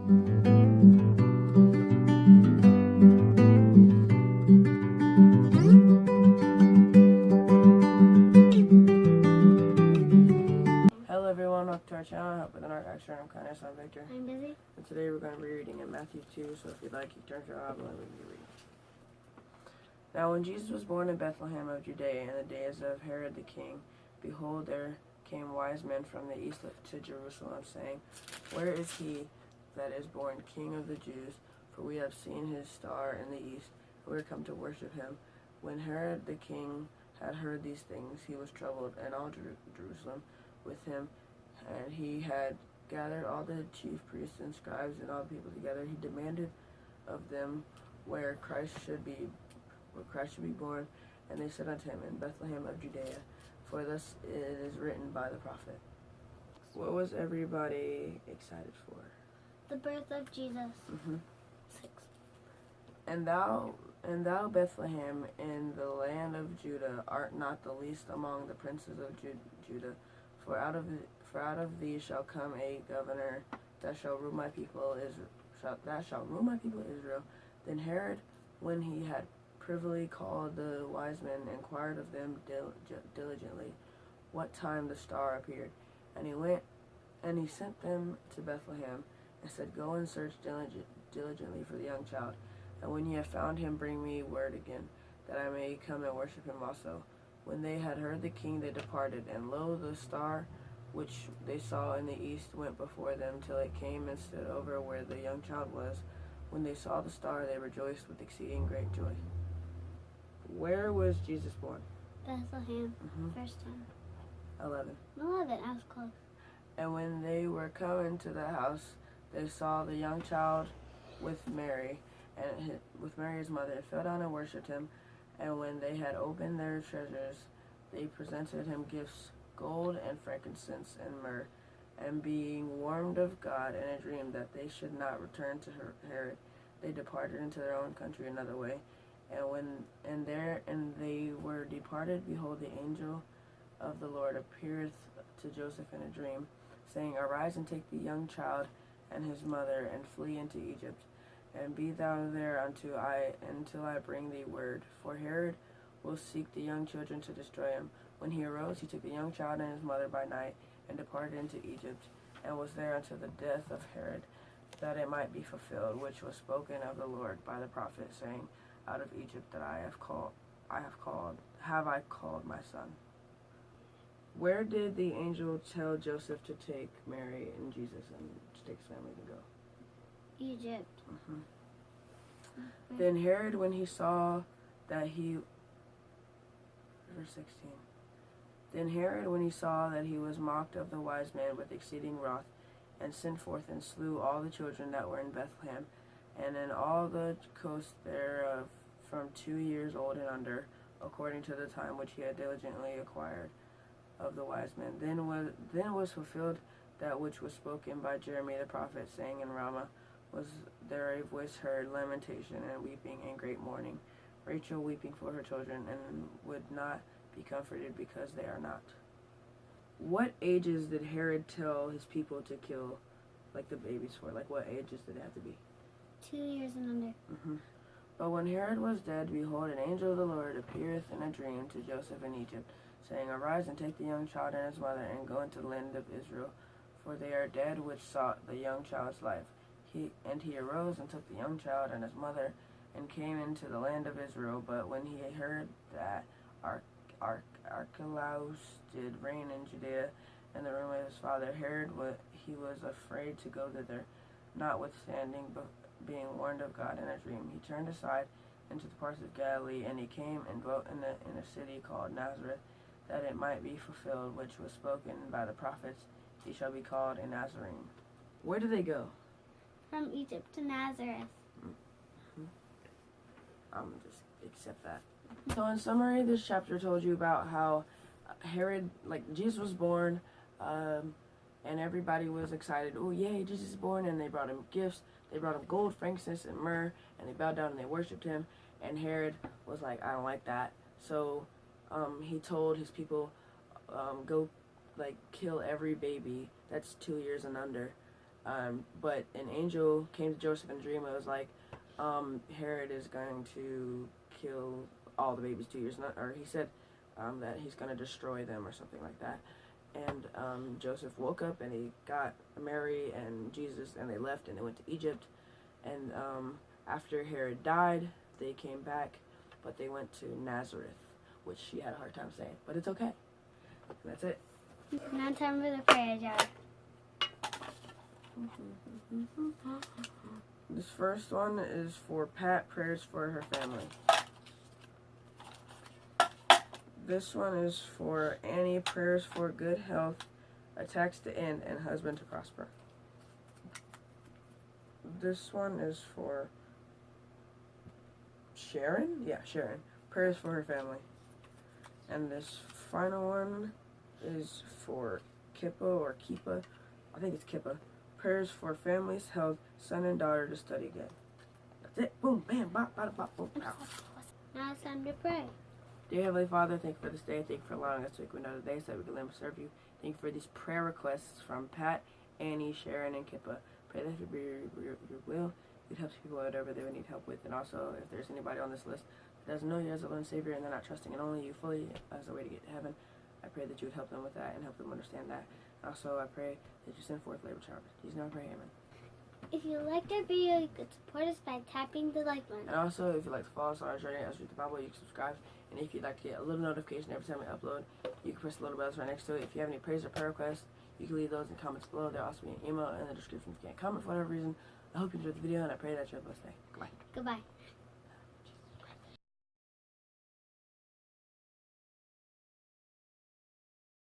Hello everyone, welcome to our channel. Help with an art action. I'm Kindness. I'm Victor. I'm busy. And today we're going to be reading in Matthew 2, so if you'd like, you can turn to your Bible and we can read. Now when Jesus was born in Bethlehem of Judea in the days of Herod the king, behold, there came wise men from the east to Jerusalem, saying, Where is he that is born King of the Jews? For we have seen his star in the east, and we are come to worship him. When Herod the king had heard these things, he was troubled, and all Jerusalem with him, and he had gathered all the chief priests and scribes and all the people together. He demanded of them where Christ should be born, and they said unto him, In Bethlehem of Judea, for thus it is written by the prophet. What was everybody excited for? The birth of Jesus. 6. And thou, Bethlehem, in the land of Judah, art not the least among the princes of Judah. For out of thee shall come a governor that shall rule my people Israel. Then Herod, when he had privily called the wise men, inquired of them diligently what time the star appeared. And he went, and he sent them to Bethlehem, and said, Go and search diligently for the young child. And when ye have found him, bring me word again, that I may come and worship him also. When they had heard the king, they departed, and lo, the star which they saw in the east went before them till it came and stood over where the young child was. When they saw the star, they rejoiced with exceeding great joy. Where was Jesus born? Bethlehem. First time. 11. 11. I was close. And when they were come into the house, they saw the young child with Mary, with Mary his mother, and fell down and worshipped him. And when they had opened their treasures, they presented him gifts, gold and frankincense and myrrh. And being warned of God in a dream that they should not return to Herod, they departed into their own country another way. And they were departed, behold, the angel of the Lord appeareth to Joseph in a dream, saying, Arise and take the young child and his mother, and flee into Egypt. And be thou there until I bring thee word. For Herod will seek the young children to destroy him. When he arose, he took the young child and his mother by night, and departed into Egypt, and was there until the death of Herod, that it might be fulfilled, which was spoken of the Lord by the prophet, saying, Out of Egypt that I have called my son. Where did the angel tell Joseph to take Mary and Jesus and to take his family to go? Egypt. Then Herod, when he saw that verse 16. Then Herod, when he saw that he was mocked of the wise men, with exceeding wrath, and sent forth and slew all the children that were in Bethlehem, and in all the coast thereof, from 2 years old and under, according to the time which he had diligently acquired of the wise men. Then was fulfilled that which was spoken by Jeremiah the prophet, saying, In Ramah was there a voice heard, lamentation and weeping and great mourning, Rachel weeping for her children, and would not be comforted because they are not. What ages did Herod tell his people to kill, like the babies for? Like what ages did it have to be? 2 years and under. But when Herod was dead, behold, an angel of the Lord appeareth in a dream to Joseph in Egypt, saying, Arise and take the young child and his mother, and go into the land of Israel, for they are dead which sought the young child's life. He arose and took the young child and his mother, and came into the land of Israel. But when he heard that Archelaus did reign in Judea, in the room of his father Herod, he was afraid to go thither, notwithstanding, but being warned of God in a dream. He turned aside into the parts of Galilee, and he came and dwelt in a city called Nazareth, that it might be fulfilled which was spoken by the prophets, He shall be called a Nazarene. Where did they go? From Egypt to Nazareth. Just accept that. So in summary, this chapter told you about how Herod, Jesus was born, and everybody was excited. Oh, yay, Jesus is born, and they brought him gifts. They brought him gold, frankincense, and myrrh, and they bowed down and they worshipped him. And Herod was like, I don't like that. So he told his people, go, kill every baby that's 2 years and under. But an angel came to Joseph in a dream. It was like, Herod is going to kill all the babies 2 years, or he said that he's going to destroy them or something like that. And Joseph woke up and he got Mary and Jesus, and they left and they went to Egypt. And after Herod died, they came back, but they went to Nazareth, which she had a hard time saying, but it's okay. And that's it. Now time for the prayer jar. This first one is for Pat, prayers for her family. This one is for Annie, prayers for good health, attacks to end, and husband to prosper. This one is for Sharon? Yeah, Sharon. Prayers for her family. And this final one is for Kippa or Keepa. I think it's Kippa. Prayers for families, health, son and daughter to study good. That's it. Boom, bam, bop, bada, bop, boom, pow. Now it's time to pray. Dear Heavenly Father, thank you for this day. Thank you for allowing us to wake another day so that we can live and serve you. Thank you for these prayer requests from Pat, Annie, Sharon, and Kippa. Pray that if your will, you'd help people whatever they would need help with. And also, if there's anybody on this list that doesn't know you as a Lord and Savior and they're not trusting in only you fully as a way to get to heaven, I pray that you would help them with that and help them understand that. Also, I pray that you send forth labor child. Jesus' name I pray, amen. If you liked our video, you could support us by tapping the like button. And also, if you'd like to follow us on our journey as we read the Bible, you can subscribe. And if you'd like to get a little notification every time we upload, you can press the little bells right next to it. If you have any praise or prayer requests, you can leave those in comments below. There'll also be an email in the description if you can't comment for whatever reason. I hope you enjoyed the video, and I pray that you have a blessed day. Goodbye. Goodbye.